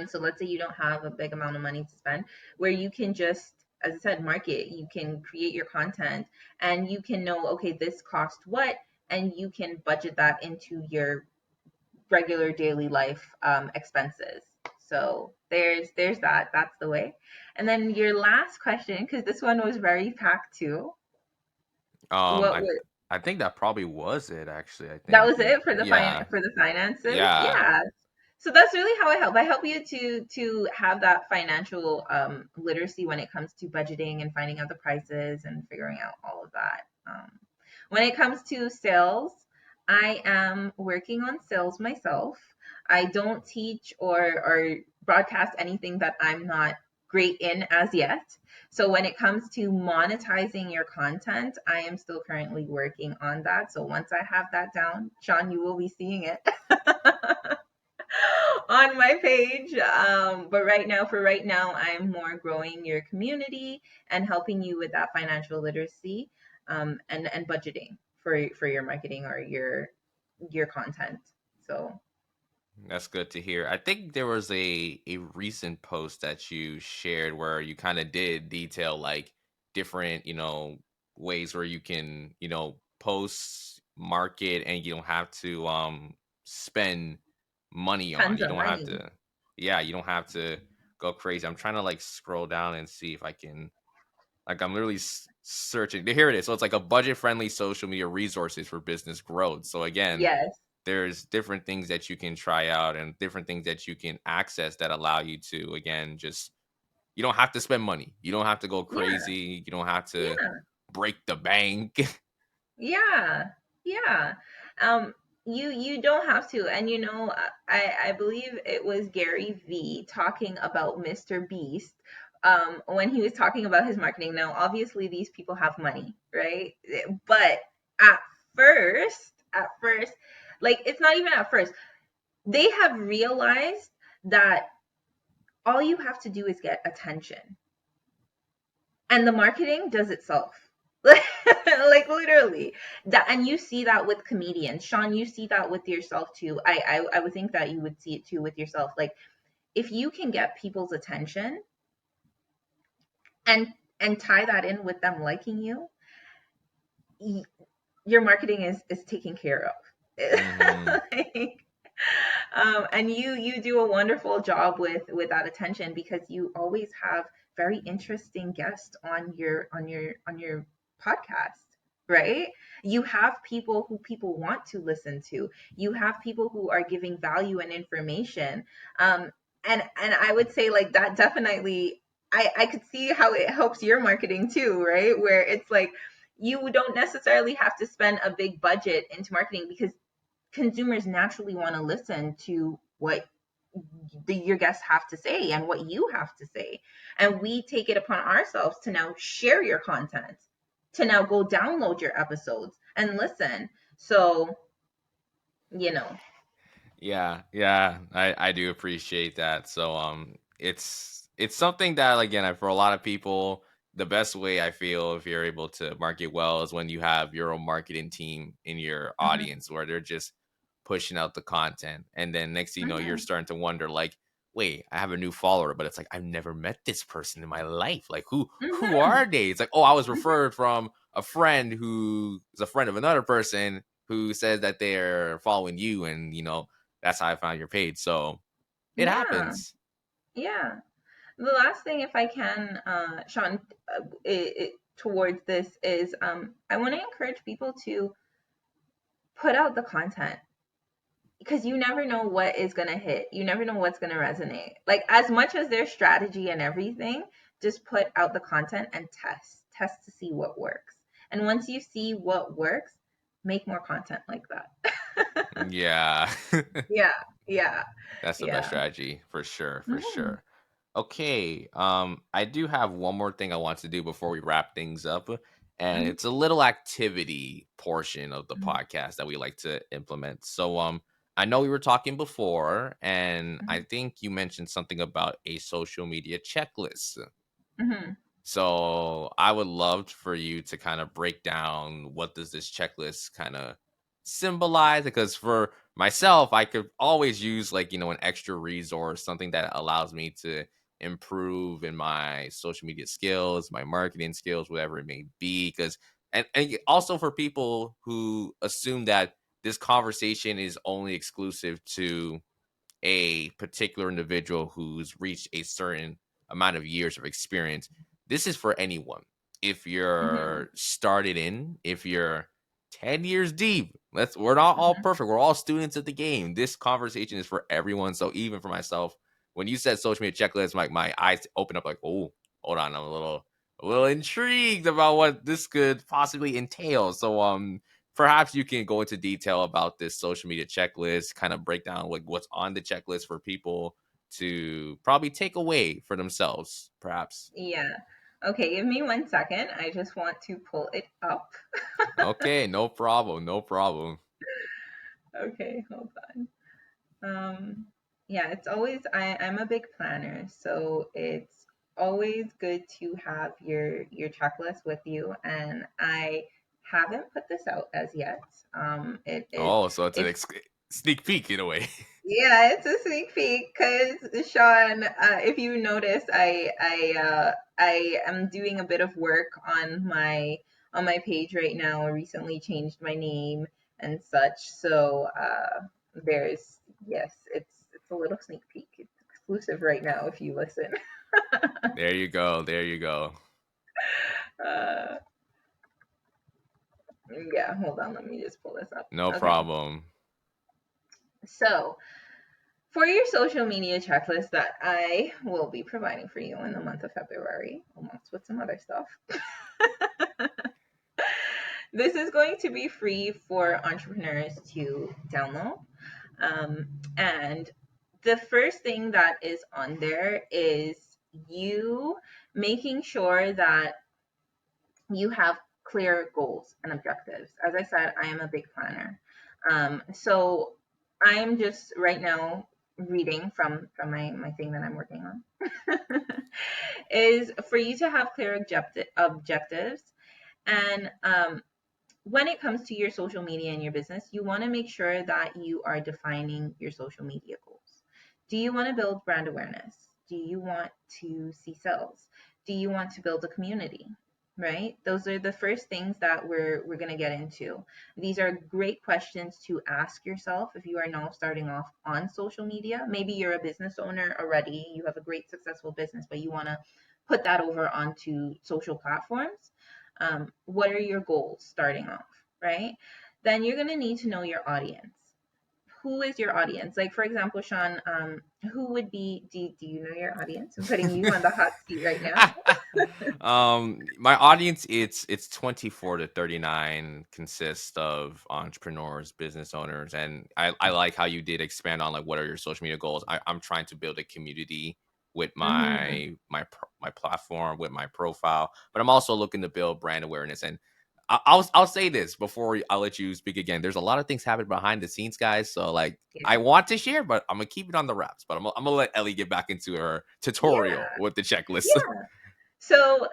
So let's say you don't have a big amount of money to spend, where you can just, as I said, market. You can create your content, and you can know, okay, this cost what, and you can budget that into your regular daily life expenses. So there's that. That's the way. And then your last question, because this one was very packed too. Um, What I was I think that probably was it. Actually, I that think. was it for the Yeah, finances? yeah. Yeah. So that's really how I help. I help you to have that financial literacy when it comes to budgeting and finding out the prices and figuring out all of that. When it comes to sales, I am working on sales myself. I don't teach or broadcast anything that I'm not great in as yet. So when it comes to monetizing your content, I am still currently working on that. So once I have that down, Shon, you will be seeing it on my page. But right now, I'm more growing your community and helping you with that financial literacy, and budgeting for your marketing or your content. So, That's good to hear. I think there was a recent post that you shared where you kind of did detail like different, ways where you can, post, market, and you don't have to spend money on. tons You of don't have money. to, yeah, you don't have to go crazy. I'm trying to like scroll down and see if I can, like, I'm literally searching. Here it is. So it's like a budget friendly social media resources for business growth. So again, Yes. there's different things that you can try out and different things that you can access that allow you to, again, just, you don't have to spend money, you don't have to go Yeah. crazy, you don't have to Yeah. break the bank. Yeah, yeah. You don't have to, and I believe it was Gary V talking about Mr. Beast, when he was talking about his marketing. Now, obviously, these people have money, right? But at at first, like it's not even at first, they have realized that all you have to do is get attention and the marketing does itself. Like literally that, and you see that with comedians. Shon, you see that with yourself too. I would think that you would see it too with yourself. Like if you can get people's attention and tie that in with them liking you, your marketing is taken care of. Hmm. Like, and you do a wonderful job with that attention because you always have very interesting guests on your podcast, right? You have people who people want to listen to. You have people who are giving value and information. And I would say like that definitely, I could see how it helps your marketing too, right? Where it's like you don't necessarily have to spend a big budget into marketing because consumers naturally want to listen to what your guests have to say and what you have to say. And we take it upon ourselves to now share your content, to now go download your episodes and listen. So, you know. Yeah, yeah, I do appreciate that. So it's something that, again, for a lot of people, the best way I feel if you're able to market well is when you have your own marketing team in your Mhm, audience where they're just pushing out the content, and then next thing you know, you're mhm, starting to wonder like, wait, I have a new follower, but it's like I've never met this person in my life. Like who mhm. are they? It's like, oh, I was Mhm. referred from a friend who is a friend of another person who says that they're following you, and that's how I found your page. So it Yeah, happens. yeah. The last thing, if I can, Sean, towards this is I want to encourage people to put out the content because you never know what is going to hit. You never know what's going to resonate. Like as much as their strategy and everything, just put out the content and test to see what works. And once you see what works, make more content like that. Yeah. Yeah, yeah, That's the best yeah. strategy for sure, for Mhm, sure. Okay, I do have one more thing I want to do before we wrap things up, and mhm, it's a little activity portion of the mhm, podcast that we like to implement. So, I know we were talking before, and I mhm, think you mentioned something about a social media checklist. mhm, So I would love for you to kind of break down what does this checklist kind of symbolize, because for myself I could always use like an extra resource, something that allows me to improve in my social media skills, my marketing skills, whatever it may be. Because and also for people who assume that this conversation is only exclusive to a particular individual who's reached a certain amount of years of experience. This is for anyone. If Mm-hmm. you're started in, if you're 10 years deep, we're not all Mm-hmm. perfect. We're all students of the game. This conversation is for everyone. So even for myself, when you said social media checklist, my eyes open up like, oh, hold on, I'm a little intrigued about what this could possibly entail. So perhaps you can go into detail about this social media checklist, kind of break down like what's on the checklist for people to probably take away for themselves, perhaps. Yeah. Okay, give me 1 second. I just want to pull it up. Okay, no problem, no problem. Okay, hold on. Yeah, it's always I'm a big planner, so it's always good to have your checklist with you. And I haven't put this out as yet. It Oh, so it's an if sneak peek in a way. Yeah, it's a sneak peek because Sean, if you notice, I am doing a bit of work on my page right now. I recently changed my name and such, so there's yes, it's a little sneak peek. It's exclusive right now if you listen. There you go, there you go. uh, yeah, hold on, let me just pull this up. No Okay, problem. so for your social media checklist that I will be providing for you in the month of February, almost with some other stuff, this is going to be free for entrepreneurs to download. Um, and the first thing that is on there is you making sure that you have clear goals and objectives. As I said, I am a big planner. So I am just right now reading from my thing that I'm working on is for you to have clear objectives. And when it comes to your social media and your business, you want to make sure that you are defining your social media goals. Do you want to build brand awareness? Do you want to see sales? Do you want to build a community? Right? Those are the first things that we're going to get into. These are great questions to ask yourself if you are now starting off on social media. Maybe you're a business owner already, you have a great successful business, but you want to put that over onto social platforms. What are your goals starting off, right? Then you're going to need to know your audience. Who is your audience? Like, for example, Sean, who would be, do you know your audience? I'm putting you on the hot seat right now. My audience, it's 24 to 39, consists of entrepreneurs, business owners, and I like how you did expand on like what are your social media goals. I'm trying to build a community with Mm-hmm. my platform, with my profile, but I'm also looking to build brand awareness. And I'll say this before I'll let you speak again. There's a lot of things happening behind the scenes, guys. So like I Yeah. want to share, but I'm gonna keep it on the wraps. But I'm gonna let Ellie get back into her tutorial Yeah. with the checklist. Yeah. So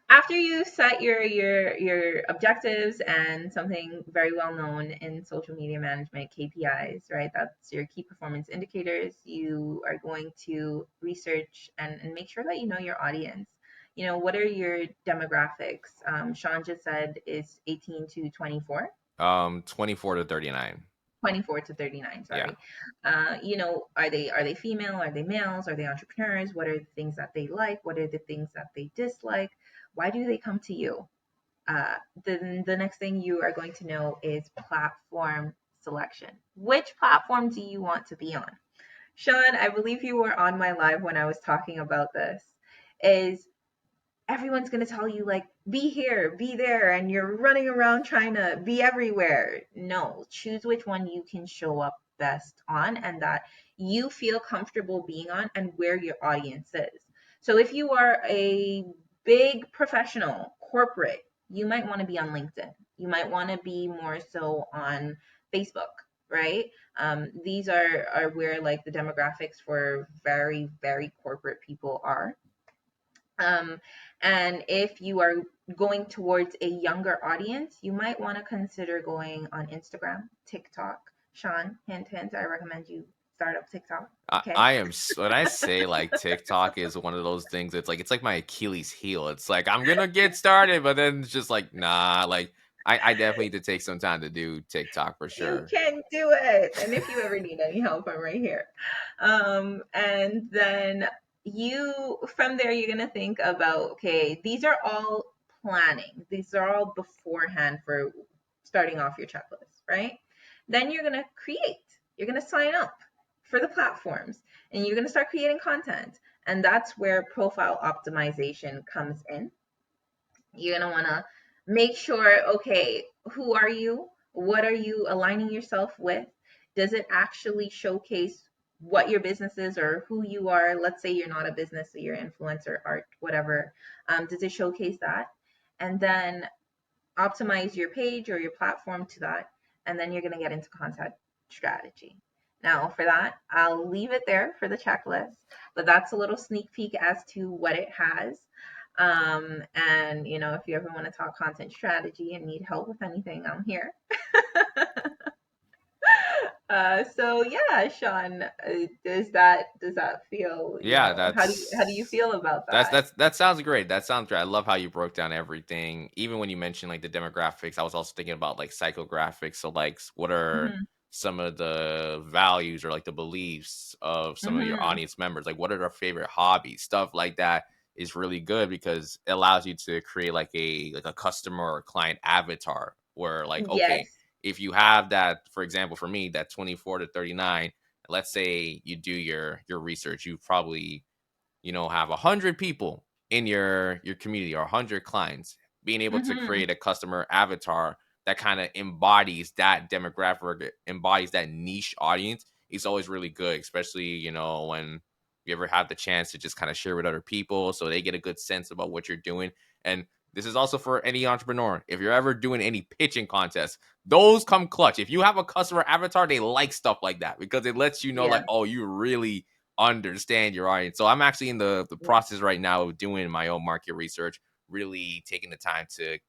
after you set your objectives and something very well known in social media management, KPIs, right? That's your key performance indicators. You are going to research and make sure that you know your audience. You know, what are your demographics? Sean just said is 18 to 24. 24 to 39. 24 to 39, Yeah. sorry. You know, are they female, are they males, are they entrepreneurs, what are the things that they like, what are the things that they dislike, why do they come to you? Then the next thing you are going to know is platform selection. Which platform do you want to be on? Sean, I believe you were on my live when I was talking about this. Is everyone's going to tell you like be here, be there, and you're running around trying to be everywhere. No, choose which one you can show up best on and that you feel comfortable being on and where your audience is. So if you are a big professional corporate, you might want to be on LinkedIn, you might want to be more so on Facebook, right? These are where like the demographics for very very corporate people are. um, and if you are going towards a younger audience, you might want to consider going on Instagram, TikTok. Sean, hint, hint, I recommend you start up TikTok. Okay. I am when I say like TikTok is one of those things. It's like my Achilles heel. It's like I'm gonna get started, but then it's just like nah. Like I definitely need to take some time to do TikTok for You sure. can do it. And if you ever need any help, I'm right here. And then from there, you're going to think about, okay, these are all planning. These are all beforehand for starting off your checklist, right? Then you're going to create, you're going to sign up for the platforms and you're going to start creating content. And that's where profile optimization comes in. You're going to want to make sure, okay, who are you? What are you aligning yourself with? Does it actually showcase what your business is or who you are? Let's say you're not a business, so you're influencer, art, whatever. Does it showcase that? And then optimize your page or your platform to that. And then you're going to get into content strategy. Now, for that, I'll leave it there for the checklist, but that's a little sneak peek as to what it has. And if you ever want to talk content strategy and need help with anything, I'm here. So yeah, Shon, does that feel, Yeah, how do you feel about that? that sounds great. That sounds great. I love how you broke down everything. Even when you mentioned like the demographics, I was also thinking about like psychographics. So like what are Mm-hmm. some of the values or like the beliefs of some of your Mm-hmm. audience members? Like what are their favorite hobbies? Stuff like that is really good because it allows you to create like a customer or client avatar where like okay, Yes. if you have that, for example, for me, that 24 to 39, let's say you do your research, you probably have 100 people in your community or 100 clients. Being able to Mm-hmm. create a customer avatar that kind of embodies that demographic, embodies that niche audience is always really good, especially when you ever have the chance to just kind of share with other people so they get a good sense about what you're doing. And this is also for any entrepreneur. If you're ever doing any pitching contests, those come clutch. If you have a customer avatar, they like stuff like that because it lets you know, like, Yeah. oh, you really understand your audience. So I'm actually in the Yeah. process right now of doing my own market research, really taking the time to,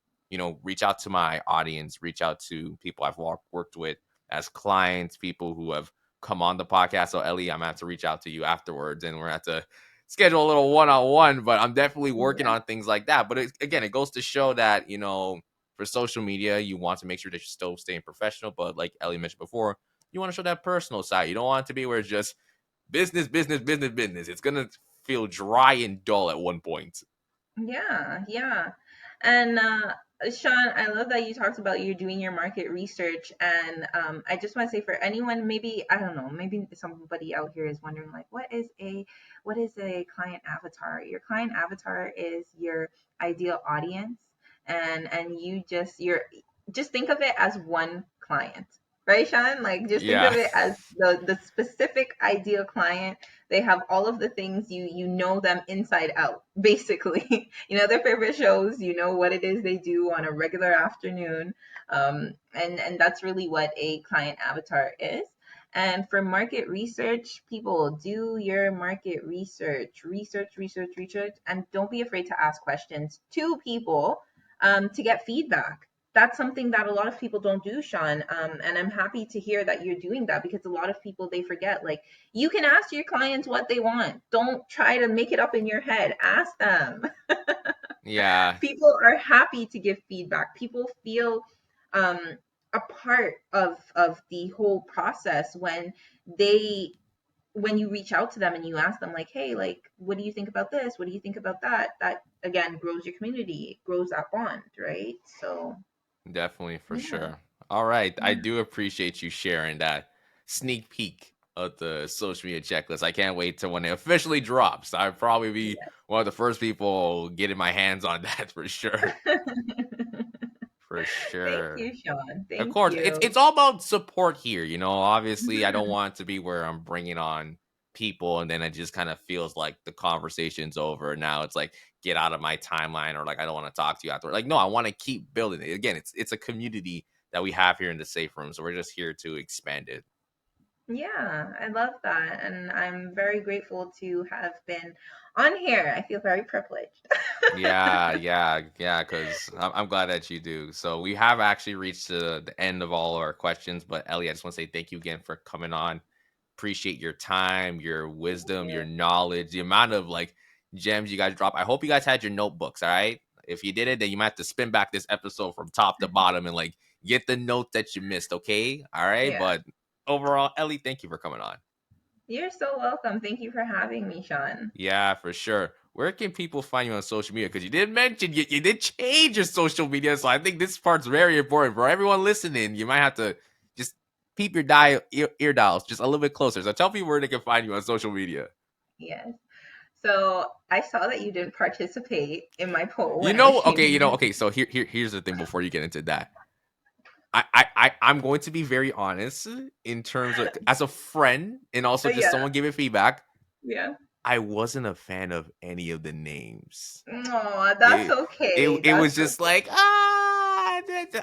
reach out to my audience, reach out to people I've worked with as clients, people who have come on the podcast. So Ellie, I'm gonna have to reach out to you afterwards and we're gonna have to schedule a little one-on-one, but I'm definitely working Yeah. on things like that. But again, it goes to show that, for social media, you want to make sure that you're still staying professional. But like Ellie mentioned before, you want to show that personal side. You don't want it to be where it's just business, business, business, business. It's gonna feel dry and dull at one point. Yeah, yeah. And Sean, I love that you talked about you doing your market research. And I just want to say for anyone, maybe, I don't know, maybe somebody out here is wondering like, what is a client avatar? Your client avatar is your ideal audience. And you're just think of it as one client. Right, Sean? Like just think Yeah, of it as the specific ideal client. They have all of the things, you know them inside out, basically. You know their favorite shows, you know what it is they do on a regular afternoon. And that's really what a client avatar is. And for market research, people, do your market research, and don't be afraid to ask questions to people, to get feedback. That's something that a lot of people don't do, Sean. And I'm happy to hear that you're doing that, because a lot of people, they forget, like, you can ask your clients what they want. Don't try to make it up in your head. Ask them. yeah, People are happy to give feedback. People feel um, a part of the whole process they when you reach out to them and you ask them, like, hey, like, what do you think about this? What do you think about that? That again grows your community, grows that bond, right? So definitely for yeah, sure. All right, I yeah, do appreciate you sharing that sneak peek of the social media checklist. I can't wait to when it officially drops. I'll probably be yeah. one of the first people getting my hands on that for sure. For Thank sure. you, Sean. Of Thank course, it's you. it's all about support here. Obviously, I don't Mhm. want it to be where I'm bringing on people and then it just kind of feels like the conversation's over. Now it's like get out of my timeline or like I don't want to talk to you after. Like no, I want to keep building it. Again, it's a community that we have here in the safe room, so we're just here to expand it. Yeah, I love that. And I'm very grateful to have been on here. I feel very privileged. Yeah, yeah, yeah. Because I'm glad that you do. So we have actually reached the end of all our questions. But Ellie, I just want to say thank you again for coming on. Appreciate your time, your Thank wisdom, you. your knowledge, the amount of like gems you guys drop. I hope you guys had your notebooks. All right. If you did it, then you might have to spin back this episode from top to bottom and like get the note that you missed. Okay, all right. Yeah. But overall, Ellie, thank you for coming on. You're so welcome. Thank you for having me, Shon. Yeah, for sure. Where can people find you on social media? Because you did mention you did change your social media, so I think this part's very important for everyone listening. You might have to just peep your ear dials just a little bit closer. So tell people where they can find you on social media. Yes. So I saw that you didn't participate in my poll when I was changing my Okay. name. So here's the thing before you get into that. I'm going to be very honest in terms of as a friend and also just Yeah. someone giving feedback. Yeah. I wasn't a fan of any of the names. Oh, that's it okay. it That's was just okay.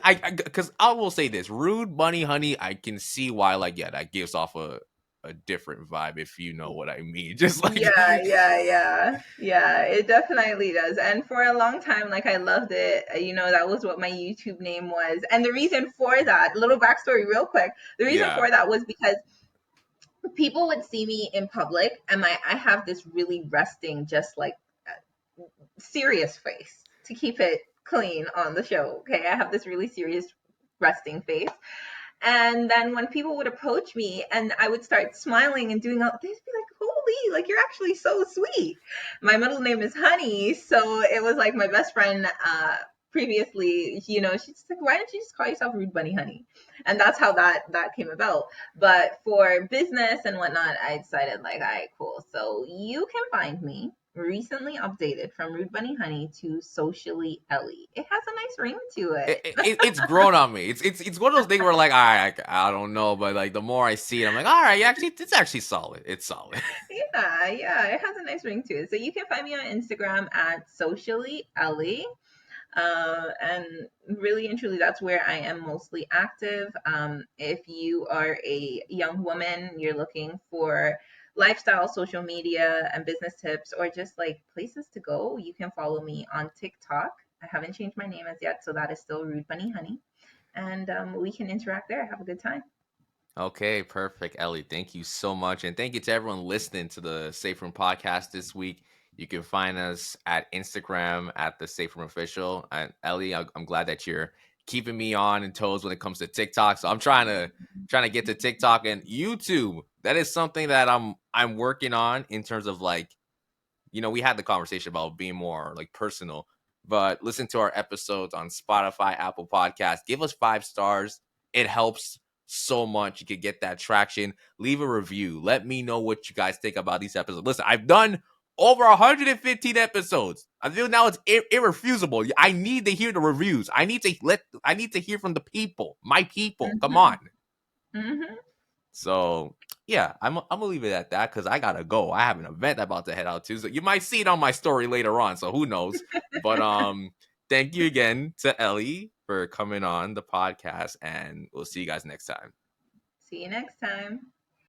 like because I will say this, rude bunny honey, I can see why, like, yeah, that gives off a different vibe, if you know what I mean. Just like Yeah. It definitely does. And for a long time, like I loved it. That was what my YouTube name was. And the reason for that, little backstory, real quick. The reason yeah. for that was because people would see me in public, and I have this really resting, just like serious face to keep it clean on the show. Okay, I have this really serious resting face. And then when people would approach me and I would start smiling and doing all, they'd be like, holy, like you're actually so sweet. My middle name is Honey. So it was like my best friend previously, she's like, why don't you just call yourself Rude Bunny Honey? And that's how that came about. But for business and whatnot, I decided like, all right, cool. So you can find me recently updated from Rude Bunny Honey to Socially Ellie. It has a nice ring to it. It's grown on me. It's one of those things where like I don't know, but like the more I see it, I'm like, all right, actually, it's actually solid. It's solid. Yeah, it has a nice ring to it. So you can find me on Instagram at Socially Ellie. And really and truly, that's where I am mostly active. If you are a young woman, you're looking for lifestyle, social media, and business tips, or just like places to go, you can follow me on TikTok. I haven't changed my name as yet, so that is still Rude Bunny Honey. And we can interact there. Have a good time. Okay, perfect, Ellie. Thank you so much. And thank you to everyone listening to the Safe Room podcast this week. You can find us at Instagram at the Safe Room Official. And Ellie, I'm glad that you're keeping me on and toes when it comes to TikTok. So I'm trying to get to TikTok and YouTube. That is something that I'm working on in terms of like, we had the conversation about being more like personal, but listen to our episodes on Spotify, Apple Podcasts. Give us 5 stars. It helps so much. You could get that traction. Leave a review. Let me know what you guys think about these episodes. Listen, I've done over 115 episodes. I feel now it's irrefusable. I need to hear the reviews. I need to hear from the people, my people. Come Mm-hmm. on. Mm-hmm. So yeah, I'm gonna leave it at that because I gotta go. I have an event I'm about to head out to. So you might see it on my story later on. So who knows? But thank you again to Ellie for coming on the podcast, and we'll see you guys next time. See you next time.